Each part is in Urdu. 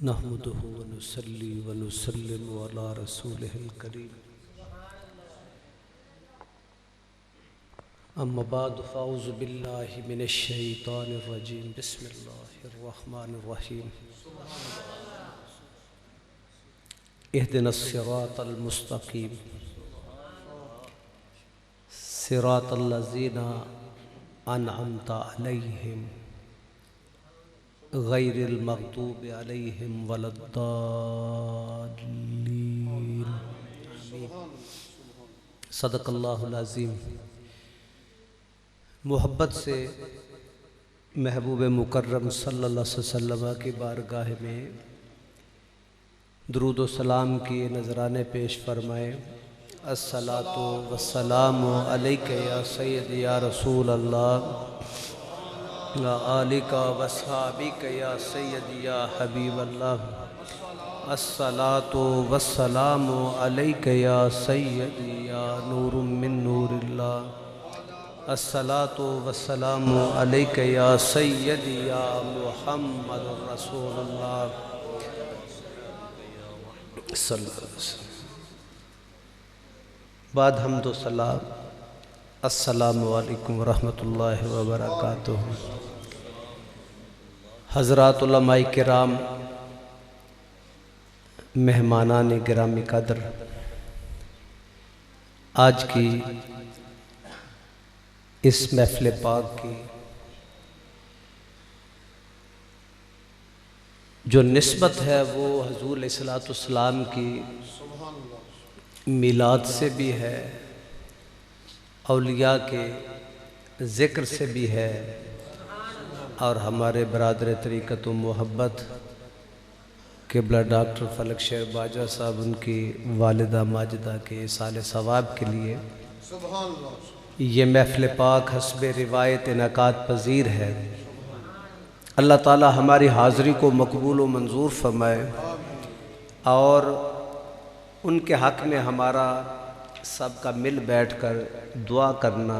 نحمده ونصلي ونسلم على رسوله الكريم اما بعد فاعوذ بالله من الشيطان الرجيم بسم الله الرحمن الرحيم اهدنا الصراط المستقيم صراط الذين أنعمت عليهم غیر المغضوب علیہم ولا الضالین صدق اللہ العظیم۔ محبت سے محبوب مکرم صلی اللہ علیہ وسلم کی بارگاہ میں درود و سلام کی نذرانے پیش فرمائیں۔ الصلاۃ والسلام علیک یا سید یا رسول اللہ آلک وصحابک یا سید یا حبیب اللہ۔ الصلاۃ والسلام علیک یا سید یا نور من نور اللہ۔ الصلاۃ والسلام علیک یا سید یا محمد رسول اللہ صلی اللہ علیہ وسلم۔ بعد حمد و سلام، السلام علیکم ورحمۃ اللہ وبرکاتہ۔ حضرات علماء کرام، مہمانان گرامی قدر، آج کی اس محفل پاک کی جو نسبت ہے وہ حضور علیہ السلام کی میلاد سے بھی ہے، اولیاء کے ذکر سے بھی ہے، اور ہمارے برادر طریقت و محبت قبلہ ڈاکٹر فلک شیر باجہ صاحب ان کی والدہ ماجدہ کے ایصال ثواب کے لیے یہ محفل پاک حسب روایت انعقاد پذیر ہے۔ اللہ تعالی ہماری حاضری کو مقبول و منظور فرمائے، اور ان کے حق میں ہمارا سب کا مل بیٹھ کر دعا کرنا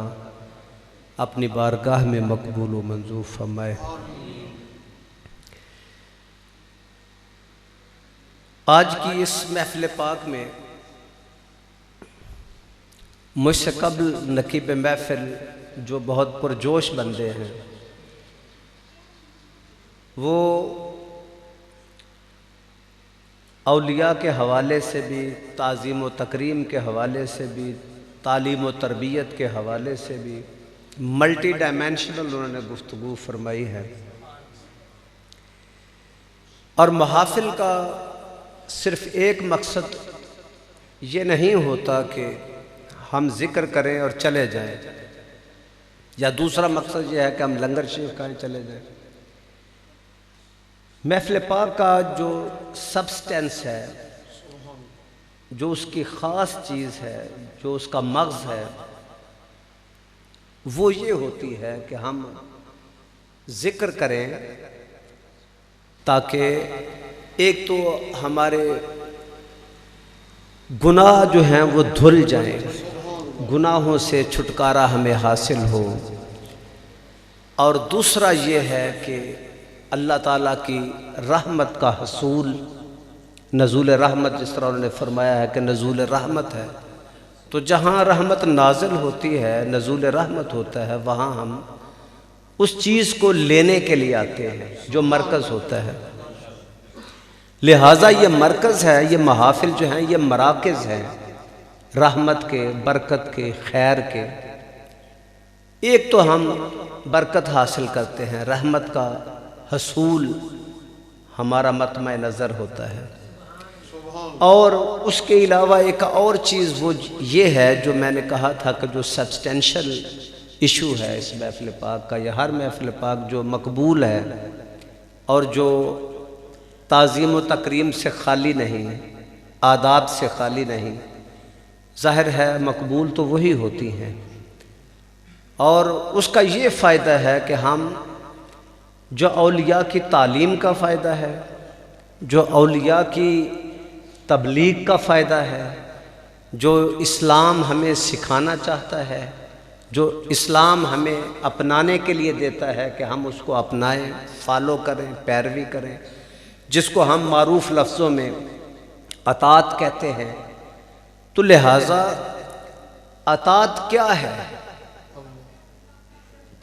اپنی بارگاہ میں مقبول و منظور فرمائے۔ آج کی اس محفل پاک میں مجھ سے قبل نقیب محفل جو بہت پرجوش بندے ہیں، وہ اولیاء کے حوالے سے بھی، تعظیم و تکریم کے حوالے سے بھی، تعلیم و تربیت کے حوالے سے بھی ملٹی ڈائمینشنل انہوں نے گفتگو فرمائی ہے۔ اور محافل کا صرف ایک مقصد یہ نہیں ہوتا کہ ہم ذکر کریں اور چلے جائیں، یا دوسرا مقصد یہ ہے کہ ہم لنگر شریف کھائیں چلے جائیں۔ محفل پاک کا جو سبسٹینس ہے، جو اس کی خاص چیز ہے، جو اس کا مغز ہے، وہ یہ ہوتی ہے کہ ہم ذکر کریں تاکہ ایک تو ہمارے گناہ جو ہیں وہ دھل جائیں، گناہوں سے چھٹکارا ہمیں حاصل ہو، اور دوسرا یہ ہے کہ اللہ تعالیٰ کی رحمت کا حصول، نزول رحمت، جس طرح انہوں نے فرمایا ہے کہ نزول رحمت ہے، تو جہاں رحمت نازل ہوتی ہے، نزول رحمت ہوتا ہے، وہاں ہم اس چیز کو لینے کے لیے آتے ہیں جو مرکز ہوتا ہے۔ لہٰذا یہ مرکز ہے، یہ محافل جو ہیں یہ مراکز ہیں رحمت کے، برکت کے، خیر کے۔ ایک تو ہم برکت حاصل کرتے ہیں، رحمت کا حصول ہمارا مطمع نظر ہوتا ہے، اور اس کے علاوہ ایک اور چیز وہ یہ ہے جو میں نے کہا تھا کہ جو سبسٹینشل ایشو ہے اس محفل پاک کا، یا ہر محفل پاک جو مقبول ہے اور جو تعظیم و تکریم سے خالی نہیں، آداب سے خالی نہیں، ظاہر ہے مقبول تو وہی ہوتی ہیں، اور اس کا یہ فائدہ ہے کہ ہم جو اولیاء کی تعلیم کا فائدہ ہے، جو اولیاء کی تبلیغ کا فائدہ ہے، جو اسلام ہمیں سکھانا چاہتا ہے، جو اسلام ہمیں اپنانے کے لیے دیتا ہے کہ ہم اس کو اپنائیں، فالو کریں، پیروی کریں، جس کو ہم معروف لفظوں میں اطاعت کہتے ہیں۔ تو لہٰذا اطاعت کیا ہے،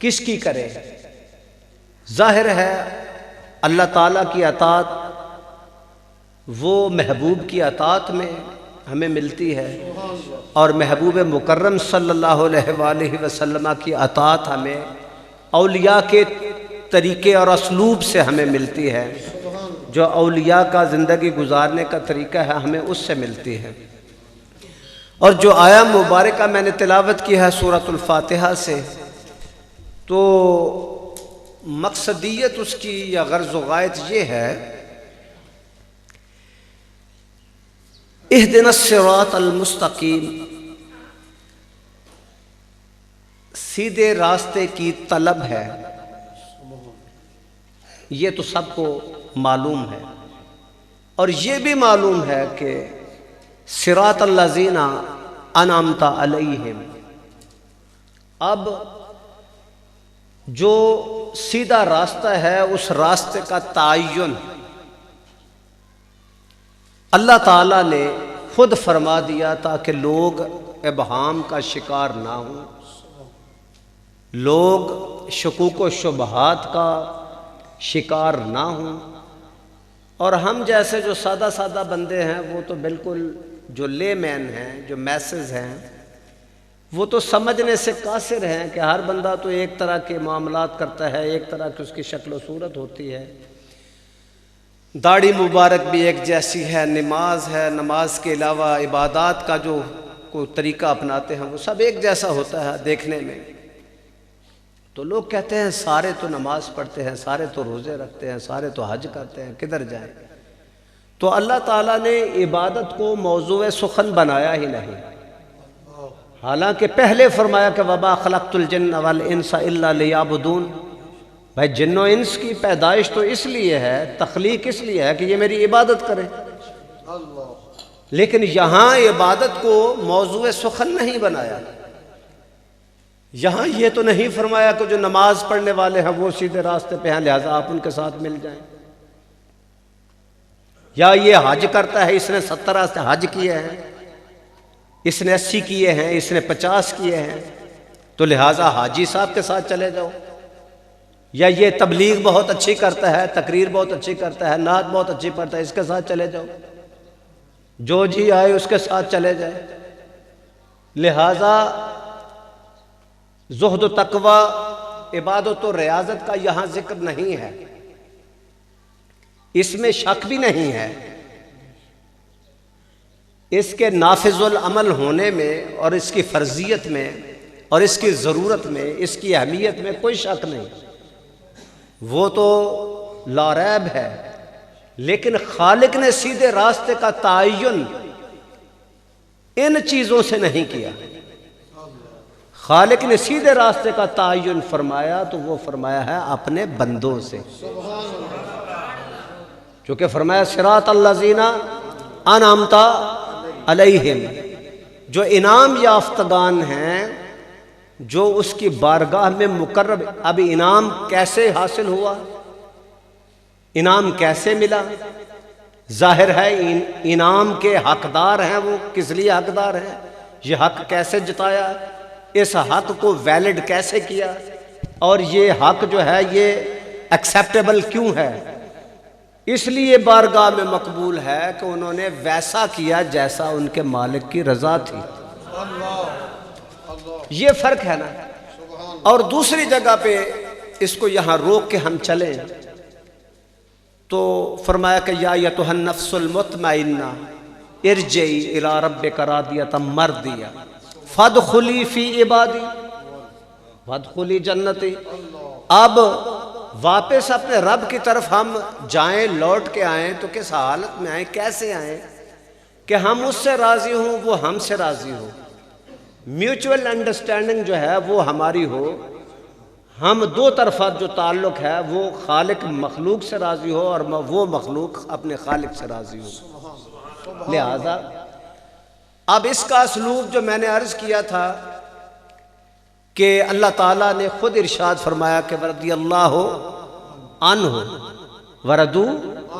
کس کی کرے؟ ظاہر ہے اللہ تعالیٰ کی اطاعت وہ محبوب کی اطاعت میں ہمیں ملتی ہے، اور محبوب مکرم صلی اللہ علیہ وآلہ وسلم کی اطاعت ہمیں اولیاء کے طریقے اور اسلوب سے ہمیں ملتی ہے۔ جو اولیاء کا زندگی گزارنے کا طریقہ ہے ہمیں اس سے ملتی ہے۔ اور جو آیا مبارکہ میں نے تلاوت کی ہے سورۃ الفاتحہ سے، تو مقصدیت اس کی یا غرض و غایت یہ ہے، اہدنا الصراط المستقیم، سیدھے راستے کی طلب ہے۔ یہ تو سب کو معلوم ہے، اور یہ بھی معلوم ہے کہ صراط الذین انعمت علیہم، اب جو سیدھا راستہ ہے اس راستے کا تعین اللہ تعالیٰ نے خود فرما دیا تاکہ لوگ ابہام کا شکار نہ ہوں، لوگ شکوک و شبہات کا شکار نہ ہوں۔ اور ہم جیسے جو سادہ سادہ بندے ہیں وہ تو بالکل جو لے مین ہیں، جو میسز ہیں، وہ تو سمجھنے سے قاصر ہیں کہ ہر بندہ تو ایک طرح کے معاملات کرتا ہے، ایک طرح کی اس کی شکل و صورت ہوتی ہے، داڑھی مبارک بھی ایک جیسی ہے، نماز ہے، نماز کے علاوہ عبادات کا جو کوئی طریقہ اپناتے ہیں وہ سب ایک جیسا ہوتا ہے دیکھنے میں۔ تو لوگ کہتے ہیں سارے تو نماز پڑھتے ہیں، سارے تو روزے رکھتے ہیں، سارے تو حج کرتے ہیں، کدھر جائیں؟ تو اللہ تعالیٰ نے عبادت کو موضوع سخن بنایا ہی نہیں، حالانکہ پہلے فرمایا کہ وَمَا خَلَقْتُ الْجِنَّ وَالْإِنسَ إِلَّا لِيَعْبُدُونَ، بھائی جن و انس کی پیدائش تو اس لیے ہے، تخلیق اس لیے ہے کہ یہ میری عبادت کریں، لیکن یہاں عبادت کو موضوع سخن نہیں بنایا۔ یہاں یہ تو نہیں فرمایا کہ جو نماز پڑھنے والے ہیں وہ سیدھے راستے پہ ہیں لہٰذا آپ ان کے ساتھ مل جائیں، یا یہ حج کرتا ہے، اس نے 70 حج کیے ہیں، اس نے 80 کیے ہیں، اس نے 50 کیے ہیں، تو لہٰذا حاجی صاحب کے ساتھ چلے جاؤ، یا یہ تبلیغ بہت اچھی کرتا ہے، تقریر بہت اچھی کرتا ہے، نعت بہت اچھی پڑھتا ہے، اس کے ساتھ چلے جاؤ، جو جی آئے اس کے ساتھ چلے جائے۔ لہٰذا زہد و تقوی، عبادت و ریاضت کا یہاں ذکر نہیں ہے، اس میں شک بھی نہیں ہے، اس کے نافذ العمل ہونے میں اور اس کی فرضیت میں اور اس کی ضرورت میں، اس کی اہمیت میں کوئی شک نہیں، وہ تو لا ریب ہے۔ لیکن خالق نے سیدھے راستے کا تعین ان چیزوں سے نہیں کیا، خالق نے سیدھے راستے کا تعین فرمایا تو وہ فرمایا ہے اپنے بندوں سے، چونکہ فرمایا صراط الذین انعمت علیہم، جو انعام یافتگان ہیں، جو اس کی بارگاہ میں مقرب۔ اب انعام کیسے حاصل ہوا، انعام کیسے ملا؟ ظاہر ہے انعام کے حقدار ہیں، وہ کس لیے حقدار ہیں، یہ حق کیسے جتایا، اس حق کو ویلڈ کیسے کیا، اور یہ حق جو ہے یہ ایکسیپٹیبل کیوں ہے؟ اس لیے بارگاہ میں مقبول ہے کہ انہوں نے ویسا کیا جیسا ان کے مالک کی رضا تھی۔ یہ فرق ہے نا۔ اور دوسری جگہ پہ اس کو یہاں روک کے ہم چلیں تو فرمایا کہ یا ایتھا النفس المطمئنہ ارجعی الی ربک راضیۃ مرضیہ فادخلی فی عبادی وادخلی جنتی۔ اب واپس اپنے رب کی طرف ہم جائیں، لوٹ کے آئیں تو کس حالت میں آئیں، کیسے آئیں کہ ہم اس سے راضی ہوں، وہ ہم سے راضی ہو، میوچول انڈرسٹینڈنگ جو ہے وہ ہماری ہو، ہم دو طرفہ جو تعلق ہے وہ خالق مخلوق سے راضی ہو اور وہ مخلوق اپنے خالق سے راضی ہو۔ لہذا اب اس کا اسلوب جو میں نے عرض کیا تھا کہ اللہ تعالیٰ نے خود ارشاد فرمایا کہ رضی اللہ عنہ وردو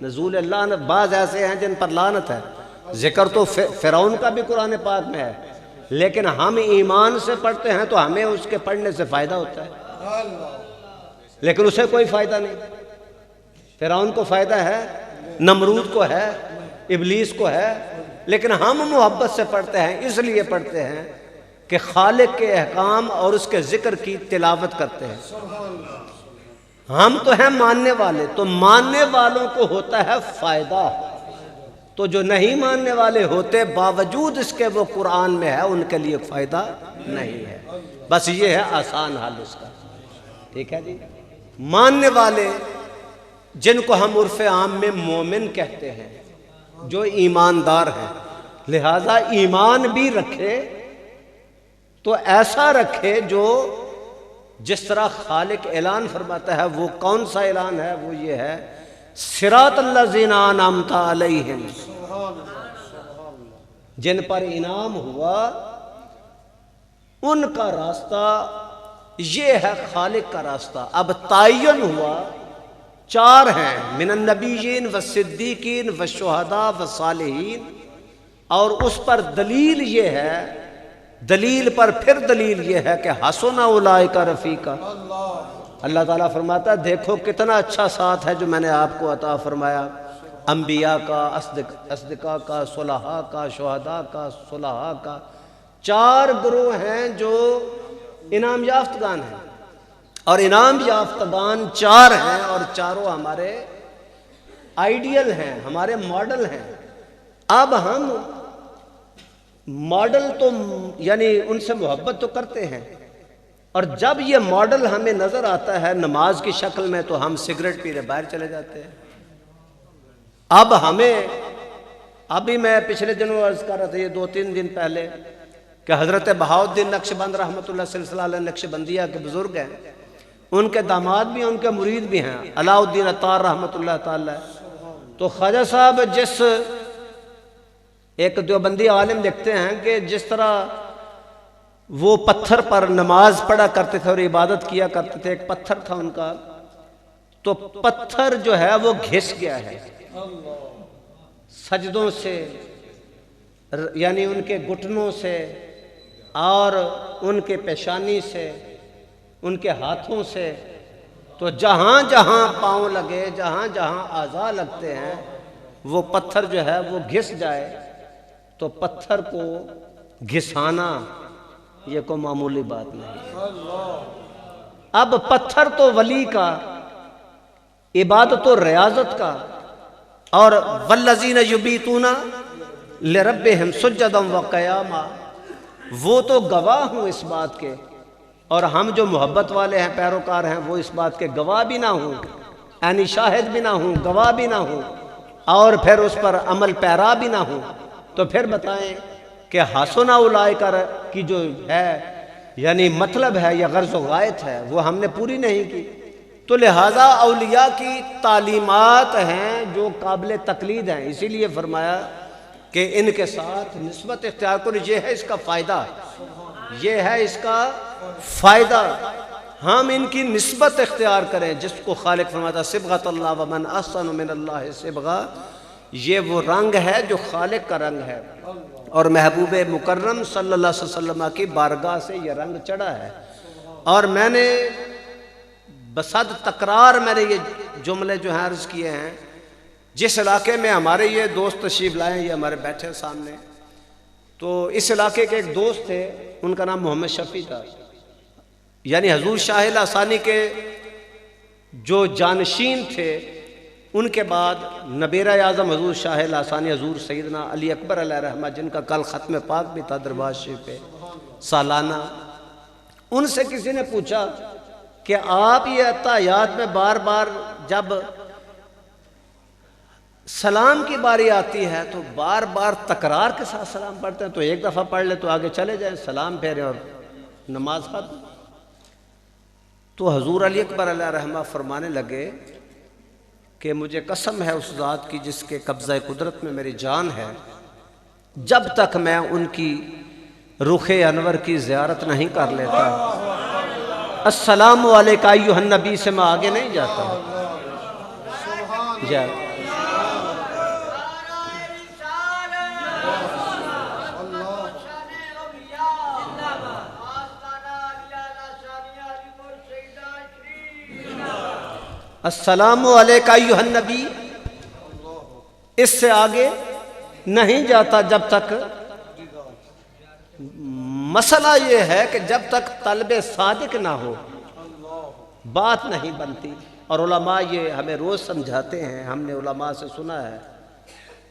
نزول اللہ بعض ایسے ہیں جن پر لعنت ہے، ذکر تو فرعون کا بھی قرآن پاک میں ہے، لیکن ہم ایمان سے پڑھتے ہیں تو ہمیں اس کے پڑھنے سے فائدہ ہوتا ہے، لیکن اسے کوئی فائدہ نہیں۔ فرعون کو فائدہ ہے، نمرود کو ہے، ابلیس کو ہے، لیکن ہم محبت سے پڑھتے ہیں، اس لیے پڑھتے ہیں کہ خالق کے احکام اور اس کے ذکر کی تلاوت کرتے ہیں۔ ہم تو ہیں ماننے والے، تو ماننے والوں کو ہوتا ہے فائدہ، تو جو نہیں ماننے والے ہوتے باوجود اس کے وہ قرآن میں ہے، ان کے لیے فائدہ نہیں ہے۔ بس یہ ہے آسان حال اس کا، ٹھیک ہے جی۔ ماننے والے جن کو ہم عرف عام میں مومن کہتے ہیں، جو ایماندار ہیں، لہذا ایمان بھی رکھے تو ایسا رکھے جو جس طرح خالق اعلان فرماتا ہے، وہ کون سا اعلان ہے؟ وہ یہ ہے، صراط الذین انعمت علیہم، جن پر انعام ہوا ان کا راستہ یہ ہے خالق کا راستہ۔ اب تعین ہوا، چار ہیں، من النبیین والصدیقین والشہداء والصالحین، اور اس پر دلیل یہ ہے، دلیل پر پھر دلیل یہ ہے کہ حسن اولئک رفیقا۔ اللہ تعالیٰ فرماتا ہے دیکھو کتنا اچھا ساتھ ہے جو میں نے آپ کو عطا فرمایا، انبیاء کا، اصدقاء کا، صلحاء کا، شہداء کا، صلحاء کا، چار گروہ ہیں جو انعام یافتگان ہیں، اور انعام یافتگان چار ہیں، اور چاروں ہمارے آئیڈیل ہیں، ہمارے ماڈل ہیں۔ اب ہم ماڈل تو یعنی ان سے محبت تو کرتے ہیں، اور جب یہ ماڈل ہمیں نظر آتا ہے نماز کی شکل میں تو ہم سگریٹ پینے باہر چلے جاتے ہیں۔ اب ہمیں، ابھی میں پچھلے دنوں عرض کر رہا تھا، یہ 2-3 دن پہلے، کہ حضرت بہاؤالدین نقشبند رحمۃ اللہ سلسلہ علیہ نقشبندیہ کے بزرگ ہیں، ان کے داماد بھی ہیں، ان کے مرید بھی ہیں، علاء الدین عطار رحمۃ اللہ تعالی۔ تو خواجہ صاحب جس ایک دیوبندی عالم لکھتے ہیں کہ جس طرح وہ پتھر پر نماز پڑھا کرتے تھے اور عبادت کیا کرتے تھے، ایک پتھر تھا ان کا، تو پتھر جو ہے وہ گھس گیا ہے سجدوں سے، یعنی ان کے گھٹنوں سے اور ان کے پیشانی سے، ان کے ہاتھوں سے، تو جہاں جہاں پاؤں لگے، جہاں جہاں اعضاء لگتے ہیں، وہ پتھر جو ہے وہ گھس جائے، تو پتھر کو گھسانا یہ کوئی معمولی بات نہیں۔ اب پتھر تو ولی کا، عبادت و ریاضت کا، اور والذین یبیتون لربہم سجدا وقیاما، وہ تو گواہ ہوں اس بات کے، اور ہم جو محبت والے ہیں، پیروکار ہیں، وہ اس بات کے گواہ بھی نہ ہوں، یعنی شاہد بھی نہ ہوں، گواہ بھی نہ ہوں، اور پھر اس پر عمل پیرا بھی نہ ہوں، تو پھر بتائیں کہ حسن اولئک کی جو ہے یعنی مطلب ہے یا غرض و غایت ہے وہ ہم نے پوری نہیں کی۔ تو لہٰذا اولیاء کی تعلیمات ہیں جو قابل تقلید ہیں، اسی لیے فرمایا کہ ان کے ساتھ نسبت اختیار کرو، یہ ہے اس کا فائدہ، یہ ہے اس کا فائدہ، ہم ان کی نسبت اختیار کریں، جس کو خالق فرماتا صبغۃ اللہ ومن احسن من اللہ صبغہ، یہ وہ رنگ ہے جو خالق کا رنگ ہے، اور محبوب مکرم صلی اللہ علیہ وسلم کی بارگاہ سے یہ رنگ چڑھا ہے۔ اور میں نے بصد تکرار میں نے یہ جملے جو ہیں عرض کیے ہیں، جس علاقے میں ہمارے یہ دوست تشریف لائے ہیں، یہ ہمارے بیٹھے سامنے، تو اس علاقے کے ایک دوست تھے، ان کا نام محمد شفیع تھا، یعنی حضور شاہ لاسانی کے جو جانشین تھے، ان کے بعد نبیر اعظم حضور شاہ لاسانی حضور سیدنا علی اکبر علیہ رحمہ، جن کا کل ختم پاک بھی تھا دربار شریف پہ سالانہ، ان سے کسی نے پوچھا کہ آپ یہ عطایات میں بار بار جب سلام کی باری آتی ہے تو بار بار تکرار کے ساتھ سلام پڑھتے ہیں، تو ایک دفعہ پڑھ لے تو آگے چلے جائیں، سلام پھیریں اور نماز ختم۔ تو حضور علی اکبر علیہ رحمہ فرمانے لگے کہ مجھے قسم ہے اس ذات کی جس کے قبضہ قدرت میں میری جان ہے، جب تک میں ان کی رخ انور کی زیارت نہیں کر لیتا، السلام علیکہ ایھا النبی سے میں آگے نہیں جاتا۔ السلام علیکہ ایھا النبی، اس سے آگے نہیں جاتا جب تک. مسئلہ یہ ہے کہ جب تک طلب صادق نہ ہو بات نہیں بنتی. اور علماء یہ ہمیں روز سمجھاتے ہیں، ہم نے علماء سے سنا ہے،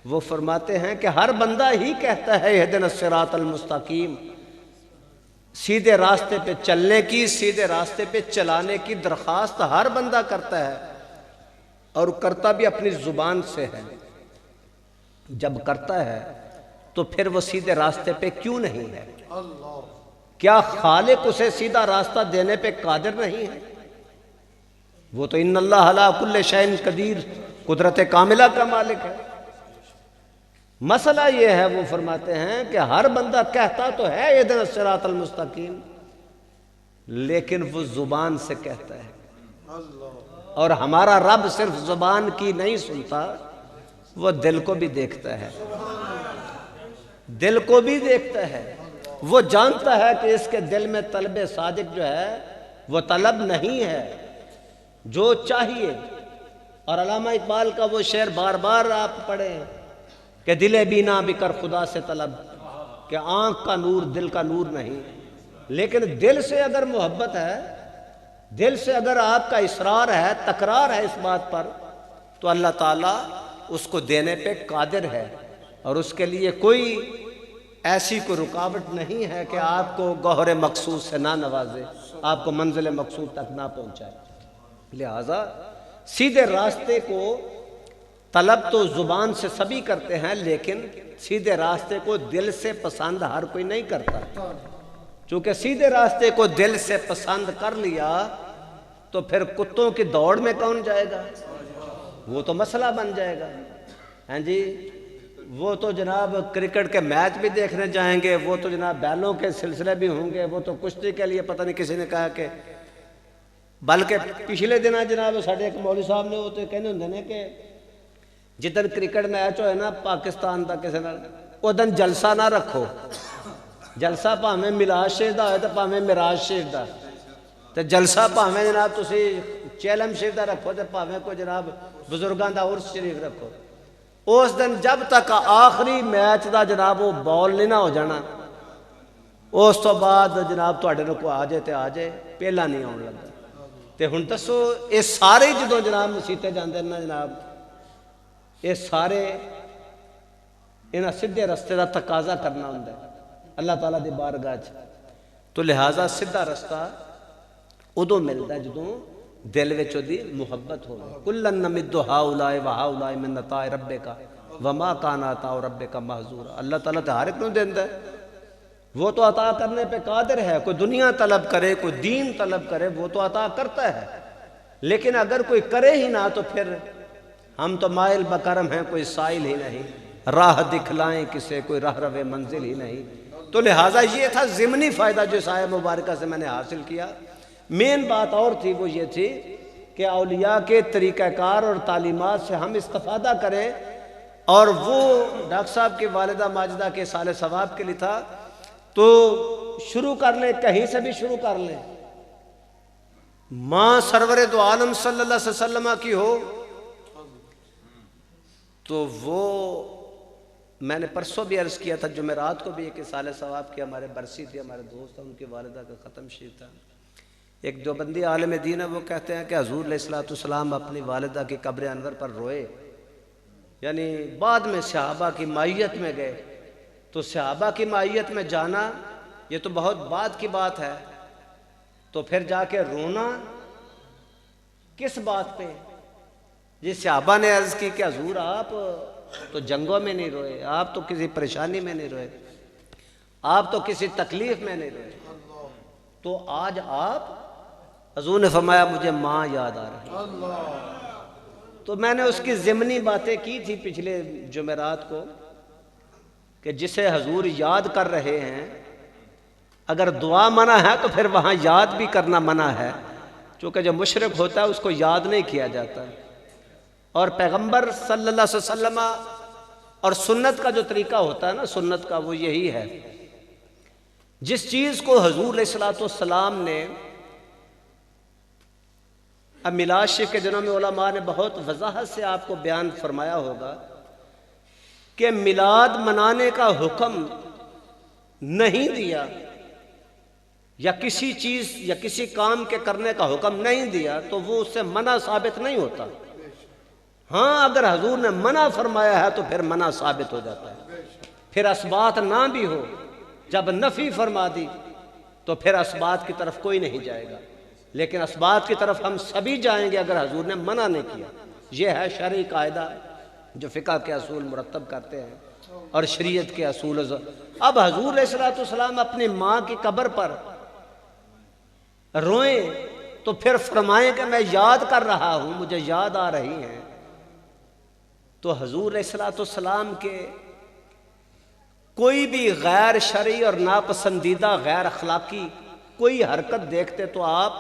وہ فرماتے ہیں کہ ہر بندہ ہی کہتا ہے اہدنا الصراط المستقیم، سیدھے راستے پہ چلنے کی، سیدھے راستے پہ چلانے کی درخواست ہر بندہ کرتا ہے، اور کرتا بھی اپنی زبان سے ہے. جب کرتا ہے تو پھر وہ سیدھے راستے پہ کیوں نہیں ہے؟ کیا خالق اسے سیدھا راستہ دینے پہ قادر نہیں ہے؟ وہ تو ان اللہ علی کل شیء قدیر، قدرت کاملہ کا مالک ہے. مسئلہ یہ ہے، وہ فرماتے ہیں کہ ہر بندہ کہتا تو ہے اہدنا الصراط المستقیم، لیکن وہ زبان سے کہتا ہے. اور ہمارا رب صرف زبان کی نہیں سنتا، وہ دل کو بھی دیکھتا ہے. دل کو بھی دیکھتا ہے، وہ جانتا ہے کہ اس کے دل میں طلب صادق جو ہے وہ طلب نہیں ہے جو چاہیے. اور علامہ اقبال کا وہ شعر بار بار آپ پڑھیں کہ دل بینا بھی کر خدا سے طلب، کہ آنکھ کا نور دل کا نور نہیں. لیکن دل سے اگر محبت ہے، دل سے اگر آپ کا اصرار ہے، تکرار ہے اس بات پر، تو اللہ تعالیٰ اس کو دینے پہ قادر ہے. اور اس کے لیے کوئی ایسی کوئی رکاوٹ نہیں ہے کہ آپ کو گوہر مقصود سے نہ نوازے، آپ کو منزل مقصود تک نہ پہنچائے. لہٰذا سیدھے راستے کو طلب تو زبان سے سبھی کرتے ہیں، لیکن سیدھے راستے کو دل سے پسند ہر کوئی نہیں کرتا. چونکہ سیدھے راستے کو دل سے پسند کر لیا تو پھر کتوں کی دوڑ میں کون جائے گا؟ وہ تو مسئلہ بن جائے گا. ہاں جی، وہ تو جناب کرکٹ کے میچ بھی دیکھنے جائیں گے، وہ تو جناب بیلوں کے سلسلے بھی ہوں گے، وہ تو کشتی کے لیے پتہ نہیں کسی نے کہا کہ، بلکہ پچھلے دن جناب ساڈے ایک مولوی صاحب نے وہ تو کہنے ہوندے نے کہ جدن کرکٹ میچ ہوئے نا پاکستان دا کسی نال، ادن جلسہ نہ رکھو. جلسہ پاویں میلاد شریف دا ہوئے تو پاویں معراج شریف دا، تو جلسہ پاویں جناب تسی چیلم شریف دا رکھو تو پاویں کوئی جناب بزرگاں دا عرس شریف رکھو. اس دن جب تک آخری میچ دا جناب وہ بال نہیں نہ ہو جانا، اس تو بعد جناب تواڈے نوں کوئی آ جائے تے آ جائے، پہلا نہیں آن لگا. تے ہن دسو یہ سارے جدوں جناب مسیتے جاندے نا جناب، یہ سارے انہاں سیدھے رستے دا تقاضا کرنا ہوندا ہے اللہ تعالیٰ دی بارگاہ چ. تو لہٰذا سیدھا رستہ ادوں ملتا ہے جدوں دل وچ دی محبت ہو. کلن نمد ہؤلاء وہؤلاء من عطاء ربک وما کان عطاء ربک محظورا. اللہ تعالیٰ تو ہر ایک نوں دیندا ہے، وہ تو عطا کرنے پہ قادر ہے. کوئی دنیا طلب کرے، کوئی دین طلب کرے، وہ تو عطا کرتا ہے. لیکن اگر کوئی کرے ہی نہ تو پھر ہم تو مائل بکرم ہیں، کوئی سائل ہی نہیں، راہ دکھلائیں کسے، کوئی راہ رو منزل ہی نہیں. تو لہٰذا یہ تھا ضمنی فائدہ جو اس آیہ مبارکہ سے میں نے حاصل کیا. مین بات اور تھی، وہ یہ تھی کہ اولیاء کے طریقہ کار اور تعلیمات سے ہم استفادہ کریں. اور وہ ڈاکٹر صاحب کی والدہ ماجدہ کے سال ثواب کے لیے تھا، تو شروع کر لیں، کہیں سے بھی شروع کر لیں. ماں سرور دو عالم صلی اللہ علیہ وسلم کی ہو تو وہ میں نے پرسوں بھی عرض کیا تھا، جمعرات کو بھی ایک سال ثواب کی ہمارے برسی تھی، ہمارے دوست ہیں، ان کی والدہ کا ختم شریف تھا. ایک دیوبندی عالم دین ہے، وہ کہتے ہیں کہ حضور علیہ الصلوۃ والسلام اپنی والدہ کی قبر انور پر روئے. یعنی بعد میں صحابہ کی معیت میں گئے، تو صحابہ کی معیت میں جانا یہ تو بہت بعد کی بات ہے، تو پھر جا کے رونا کس بات پہ؟ جی صحابہ نے عرض کی کہ حضور آپ تو جنگوں میں نہیں روئے، آپ تو کسی پریشانی میں نہیں روئے، آپ تو کسی تکلیف میں نہیں روئے، تو آج آپ؟ حضور نے فرمایا مجھے ماں یاد آ رہی. تو میں نے اس کی ضمنی باتیں کی تھی پچھلے جمعرات کو کہ جسے حضور یاد کر رہے ہیں، اگر دعا منع ہے تو پھر وہاں یاد بھی کرنا منع ہے، چونکہ جو مشرک ہوتا ہے اس کو یاد نہیں کیا جاتا. اور پیغمبر صلی اللہ علیہ وسلم اور سنت کا جو طریقہ ہوتا ہے نا، سنت کا وہ یہی ہے، جس چیز کو حضور علیہ الصلوۃ والسلام نے اب میلاد شریف کے دنوں میں علماء نے بہت وضاحت سے آپ کو بیان فرمایا ہوگا کہ میلاد منانے کا حکم نہیں دیا، یا کسی چیز یا کسی کام کے کرنے کا حکم نہیں دیا تو وہ اس سے منع ثابت نہیں ہوتا۔ ہاں اگر حضور نے منع فرمایا ہے تو پھر منع ثابت ہو جاتا ہے، پھر اسبات نہ بھی ہو، جب نفی فرما دی تو پھر اسبات کی طرف کوئی نہیں جائے گا، لیکن اسبات کی طرف ہم سبھی جائیں گے اگر حضور نے منع نہیں کیا۔ یہ ہے شرعی قاعدہ جو فقہ کے اصول مرتب کرتے ہیں اور شریعت کے اصول۔ اب حضور علیہ الصلوۃ والسلام اپنی ماں کی قبر پر روئیں تو پھر فرمائیں کہ میں یاد کر رہا ہوں، مجھے یاد آ رہی ہیں، تو حضور علیہ الصلوۃ والسلام کے کوئی بھی غیر شرعی اور ناپسندیدہ غیر اخلاقی کوئی حرکت دیکھتے تو آپ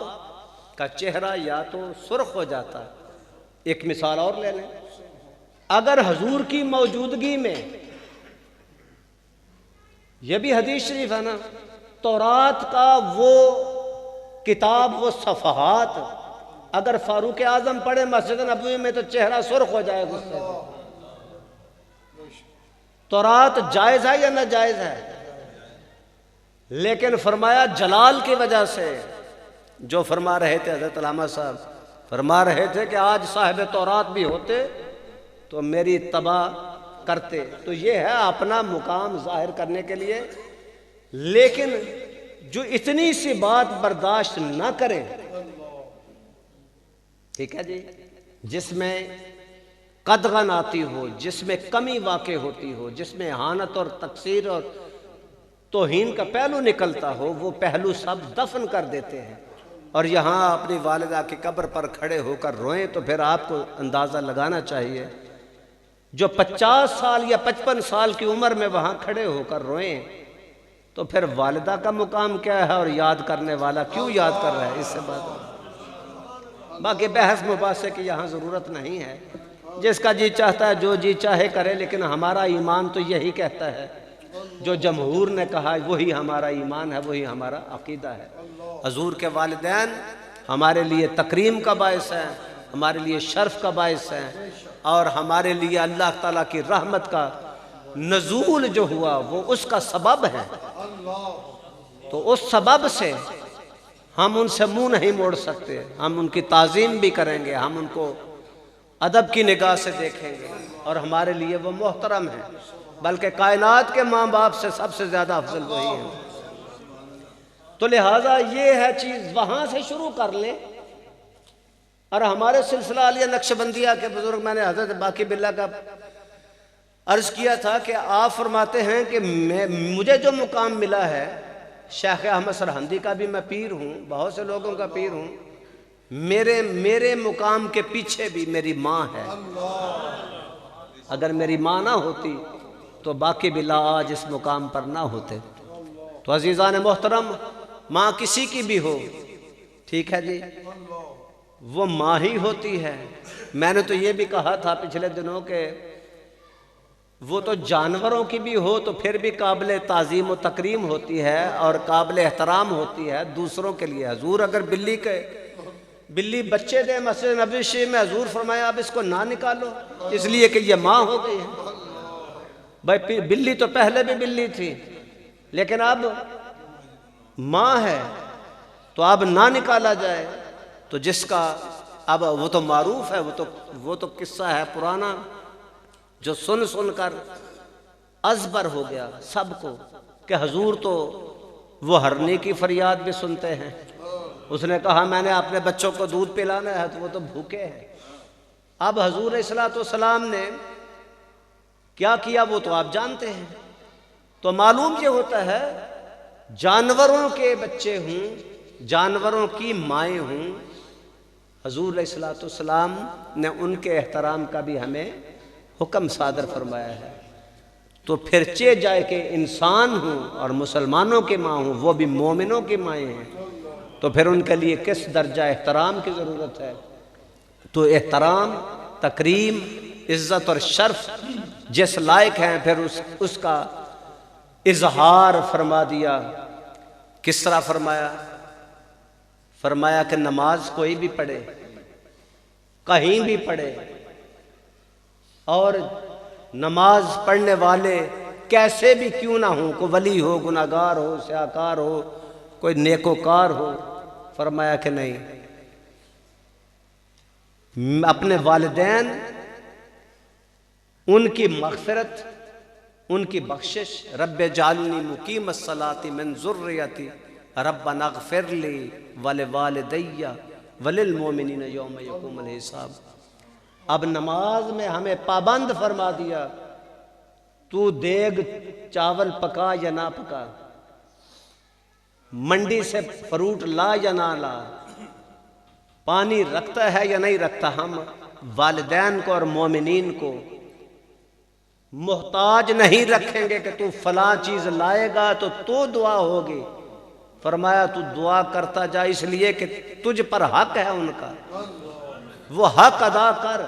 کا چہرہ یا تو سرخ ہو جاتا۔ ایک مثال اور لے لیں، اگر حضور کی موجودگی میں، یہ بھی حدیث شریف ہے نا، تورات کا وہ کتاب، وہ صفحات اگر فاروق اعظم پڑھے مسجد نبوی میں تو چہرہ سرخ ہو جائے غصے سے۔ تورات جائز ہے یا ناجائز ہے؟ لیکن فرمایا جلال کی وجہ سے، جو فرما رہے تھے حضرت علامہ صاحب فرما رہے تھے کہ آج صاحب تورات بھی ہوتے تو میری اتباع کرتے، تو یہ ہے اپنا مقام ظاہر کرنے کے لیے۔ لیکن جو اتنی سی بات برداشت نہ کرے، ٹھیک ہے جی، جس میں قدغن آتی ہو، جس میں کمی واقع ہوتی ہو، جس میں اہانت اور تقصیر اور توہین کا پہلو نکلتا ہو، وہ پہلو سب دفن کر دیتے ہیں، اور یہاں اپنی والدہ کی قبر پر کھڑے ہو کر روئیں تو پھر آپ کو اندازہ لگانا چاہیے جو 50 سال یا 55 سال کی عمر میں وہاں کھڑے ہو کر روئیں تو پھر والدہ کا مقام کیا ہے، اور یاد کرنے والا کیوں یاد کر رہا ہے؟ اس سے بات، باقی بحث مباحثے کی یہاں ضرورت نہیں ہے، جس کا جی چاہتا ہے جو جی چاہے کرے، لیکن ہمارا ایمان تو یہی کہتا ہے، جو جمہور نے کہا وہی ہمارا ایمان ہے، وہی ہمارا عقیدہ ہے۔ حضور کے والدین ہمارے لیے تکریم کا باعث ہے، ہمارے لیے شرف کا باعث ہے، اور ہمارے لیے اللہ تعالیٰ کی رحمت کا نزول جو ہوا وہ اس کا سبب ہے، تو اس سبب سے ہم ان سے منہ نہیں موڑ سکتے، ہم ان کی تعظیم بھی کریں گے، ہم ان کو ادب کی نگاہ سے دیکھیں گے، اور ہمارے لیے وہ محترم ہیں، بلکہ کائنات کے ماں باپ سے سب سے زیادہ افضل وہی ہیں۔ تو لہٰذا یہ ہے چیز، وہاں سے شروع کر لیں۔ اور ہمارے سلسلہ علیہ نقشبندیہ کے بزرگ، میں نے حضرت باقی باللہ کا عرض کیا تھا کہ آپ فرماتے ہیں کہ مجھے جو مقام ملا ہے، شیخ احمد سرہندی کا بھی میں پیر ہوں، بہت سے لوگوں کا پیر ہوں، میرے مقام کے پیچھے بھی میری ماں ہے۔ اگر میری ماں نہ ہوتی تو باقی باللہ آج اس مقام پر نہ ہوتے۔ تو عزیزان محترم، ماں کسی کی بھی ہو، ٹھیک ہے جی، وہ ماں ہی ہوتی ہے۔ میں نے تو یہ بھی کہا تھا پچھلے دنوں کہ وہ تو جانوروں کی بھی ہو تو پھر بھی قابل تعظیم و تکریم ہوتی ہے اور قابل احترام ہوتی ہے دوسروں کے لیے۔ حضور اگر بلی بچے دے مسجد نبوی شریف میں، حضور فرمایا اب اس کو نہ نکالو، اس لیے کہ یہ ماں ہو گئی ہے۔ بھائی بلی تو پہلے بھی بلی تھی، لیکن اب ماں ہے تو اب نہ نکالا جائے۔ تو جس کا اب وہ تو معروف ہے، وہ تو قصہ ہے پرانا جو سن کر ازبر ہو گیا سب کو، کہ حضور تو وہ ہرنی کی فریاد بھی سنتے ہیں۔ اس نے کہا میں نے اپنے بچوں کو دودھ پلانا ہے تو وہ تو بھوکے ہیں۔ اب حضور علیہ الصلوۃ والسلام نے کیا کیا وہ تو آپ جانتے ہیں۔ تو معلوم یہ ہوتا ہے جانوروں کے بچے ہوں، جانوروں کی مائیں ہوں، حضور علیہ الصلوۃ والسلام نے ان کے احترام کا بھی ہمیں حکم صادر فرمایا ہے۔ تو پھر چہ جائے کہ انسان ہوں اور مسلمانوں کی ماں ہوں، وہ بھی مومنوں کی مائیں ہیں، تو پھر ان کے لیے کس درجہ احترام کی ضرورت ہے۔ تو احترام، تکریم، عزت اور شرف جس لائق ہیں، پھر اس کا اظہار فرما دیا۔ کس طرح فرمایا کہ نماز کوئی بھی پڑھے، کہیں بھی پڑھے، اور نماز پڑھنے والے کیسے بھی کیوں نہ ہوں، کوئی ولی ہو، گناہگار ہو، سیاکار ہو، کوئی نیکوکار ہو، فرمایا کہ نہیں، اپنے والدین ان کی مغفرت، ان کی بخشش، رب اجعلنی مقیم الصلاۃ من ذریتی ربنا اغفر لی ولوالدی وللمؤمنین یوم یقوم الحساب۔ اب نماز میں ہمیں پابند فرما دیا، تو دیگ چاول پکا یا نہ پکا، منڈی سے فروٹ لا یا نہ لا، پانی رکھتا ہے یا نہیں رکھتا، ہم والدین کو اور مومنین کو محتاج نہیں رکھیں گے کہ تو فلاں چیز لائے گا تو دعا ہوگی۔ فرمایا تو دعا کرتا جا، اس لیے کہ تجھ پر حق ہے ان کا، وہ حق ادا کر۔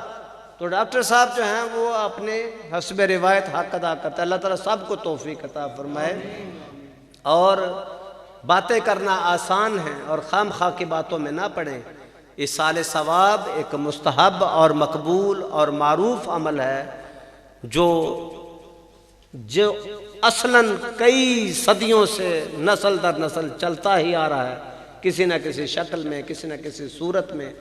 تو ڈاکٹر صاحب جو ہیں وہ اپنے حسب روایت حق ادا کرتا ہے۔ اللہ تعالیٰ سب کو توفیق عطا فرمائے۔ اور باتیں کرنا آسان ہے، اور خام خواہ کی باتوں میں نہ پڑیں۔ ایصال ثواب ایک مستحب اور مقبول اور معروف عمل ہے جو اصلاً کئی صدیوں سے نسل در نسل چلتا ہی آ رہا ہے، کسی نہ کسی شکل میں، کسی نہ کسی صورت میں۔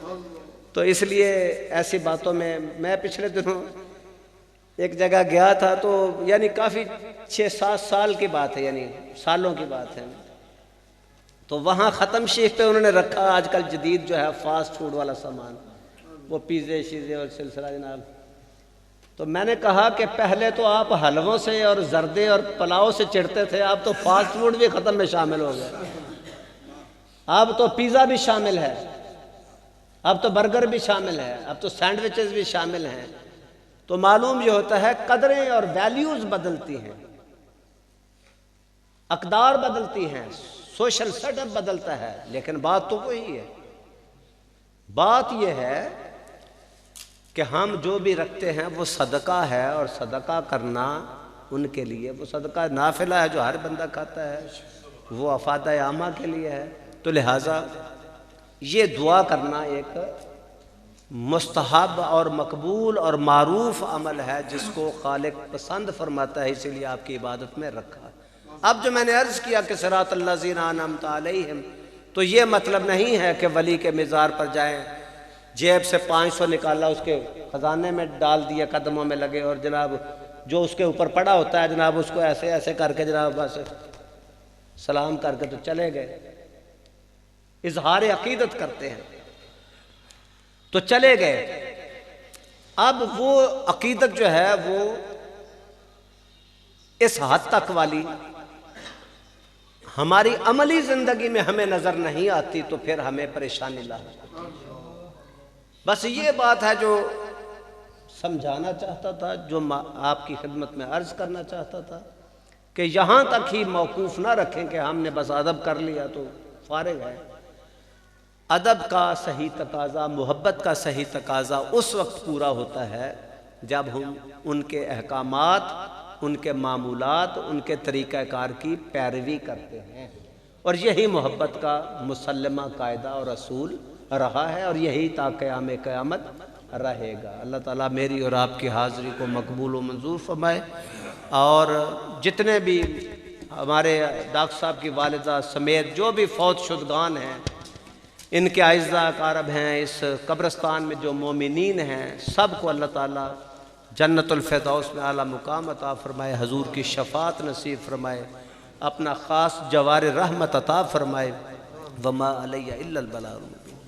تو اس لیے ایسی باتوں میں پچھلے دنوں ایک جگہ گیا تھا، تو یعنی کافی 6-7 سال کی بات ہے، یعنی سالوں کی بات ہے، تو وہاں ختم شیخ پہ انہوں نے رکھا آج کل جدید جو ہے فاسٹ فوڈ والا سامان، وہ پیزے شیزے اور سلسلہ جناب۔ تو میں نے کہا کہ پہلے تو آپ حلووں سے اور زردے اور پلاؤ سے چڑھتے تھے، اب تو فاسٹ فوڈ بھی ختم میں شامل ہو گئے، اب تو پیزا بھی شامل ہے، اب تو برگر بھی شامل ہے، اب تو سینڈوچز بھی شامل ہیں۔ تو معلوم یہ ہوتا ہے قدریں اور ویلیوز بدلتی ہیں، اقدار بدلتی ہیں، سوشل سیٹ اپ بدلتا ہے، لیکن بات تو وہی ہے۔ بات یہ ہے کہ ہم جو بھی رکھتے ہیں وہ صدقہ ہے، اور صدقہ کرنا ان کے لیے، وہ صدقہ نافلہ ہے جو ہر بندہ کھاتا ہے، وہ افادہ عامہ کے لیے ہے۔ تو لہٰذا یہ دعا کرنا ایک مستحب اور مقبول اور معروف عمل ہے جس کو خالق پسند فرماتا ہے، اسی لیے آپ کی عبادت میں رکھا۔ اب جو میں نے عرض کیا کہ صراط الذین انعمت علیہم، تو یہ مطلب نہیں ہے کہ ولی کے مزار پر جائیں، جیب سے 500 نکالا، اس کے خزانے میں ڈال دیا، قدموں میں لگے، اور جناب جو اس کے اوپر پڑا ہوتا ہے جناب اس کو ایسے ایسے کر کے جناب بس سلام کر کے تو چلے گئے، اظہار عقیدت کرتے ہیں تو چلے گئے۔ اب وہ عقیدت جو ہے وہ اس حد تک والی ہماری عملی زندگی میں ہمیں نظر نہیں آتی، تو پھر ہمیں پریشانی لاحق۔ بس یہ بات ہے جو سمجھانا چاہتا تھا، جو آپ کی خدمت میں عرض کرنا چاہتا تھا، کہ یہاں تک ہی موقوف نہ رکھیں کہ ہم نے بس ادب کر لیا تو فارغ ہے۔ ادب کا صحیح تقاضا، محبت کا صحیح تقاضا اس وقت پورا ہوتا ہے جب ہم ان کے احکامات، ان کے معمولات، ان کے طریقہ کار کی پیروی کرتے ہیں، اور یہی محبت کا مسلمہ قاعدہ اور اصول رہا ہے، اور یہی تا قیام قیامت رہے گا۔ اللہ تعالیٰ میری اور آپ کی حاضری کو مقبول و منظور فرمائے، اور جتنے بھی ہمارے ڈاکٹر صاحب کی والدہ سمیت جو بھی فوت شدگان ہیں، ان کے اعزاء اقارب ہیں، اس قبرستان میں جو مومنین ہیں، سب کو اللہ تعالیٰ جنت الفردوس میں اعلیٰ مقام عطا فرمائے، حضور کی شفاعت نصیب فرمائے، اپنا خاص جوار رحمت عطا فرمائے۔ وما علیہ الا البلاغ۔